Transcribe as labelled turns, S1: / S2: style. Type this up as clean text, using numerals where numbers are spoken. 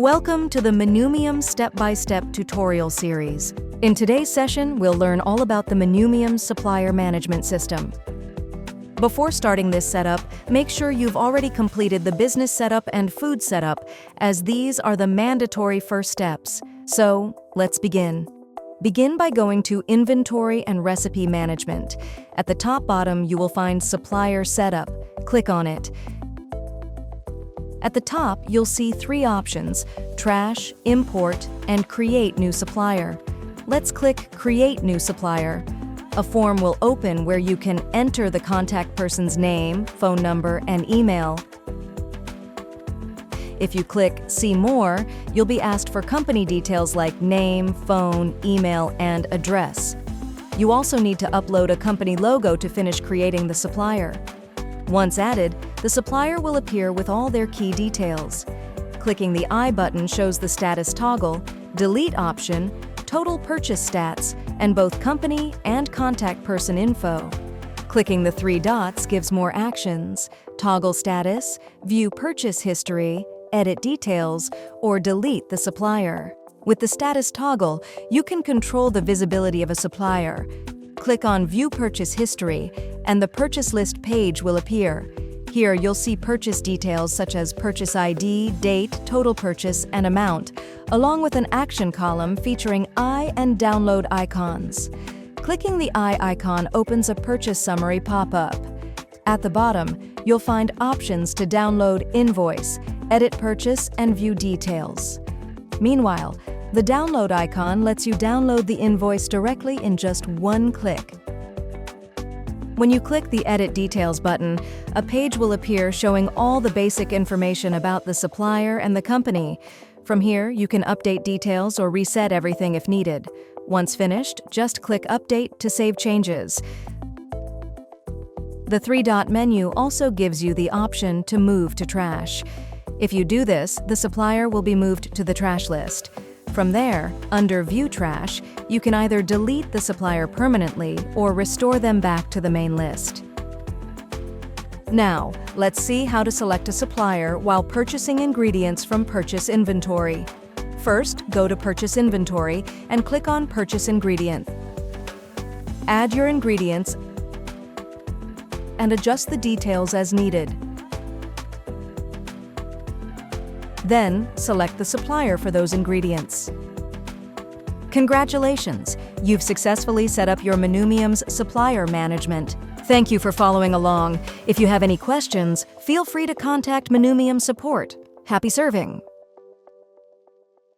S1: Welcome to the Menumium step-by-step tutorial series. In today's session, we'll learn all about the Menumium supplier management system. Before starting this setup, make sure you've already completed the business setup and food setup, as these are the mandatory first steps. So, let's begin. Begin by going to Inventory and Recipe Management. At the top bottom, you will find Supplier Setup. Click on it. At the top, you'll see three options: Trash, Import, and Create New Supplier. Let's click Create New Supplier. A form will open where you can enter the contact person's name, phone number, and email. If you click See More, you'll be asked for company details like name, phone, email, and address. You also need to upload a company logo to finish creating the supplier. Once added, the supplier will appear with all their key details. Clicking the I button shows the status toggle, delete option, total purchase stats, and both company and contact person info. Clicking the three dots gives more actions: toggle status, view purchase history, edit details, or delete the supplier. With the status toggle, you can control the visibility of a supplier. Click on View Purchase History, and the purchase list page will appear. Here you'll see purchase details such as purchase ID, date, total purchase, and amount, along with an action column featuring I and download icons. Clicking the I icon opens a purchase summary pop-up. At the bottom, you'll find options to download invoice, edit purchase, and view details. Meanwhile, the download icon lets you download the invoice directly in just one click. When you click the Edit Details button, a page will appear showing all the basic information about the supplier and the company. From here, you can update details or reset everything if needed. Once finished, just click Update to save changes. The three-dot menu also gives you the option to move to trash. If you do this, the supplier will be moved to the trash list. From there, under View Trash, you can either delete the supplier permanently or restore them back to the main list. Now, let's see how to select a supplier while purchasing ingredients from Purchase Inventory. First, go to Purchase Inventory and click on Purchase Ingredient. Add your ingredients and adjust the details as needed. Then, select the supplier for those ingredients. Congratulations! You've successfully set up your Menumium's supplier management. Thank you for following along. If you have any questions, feel free to contact Menumium support. Happy serving!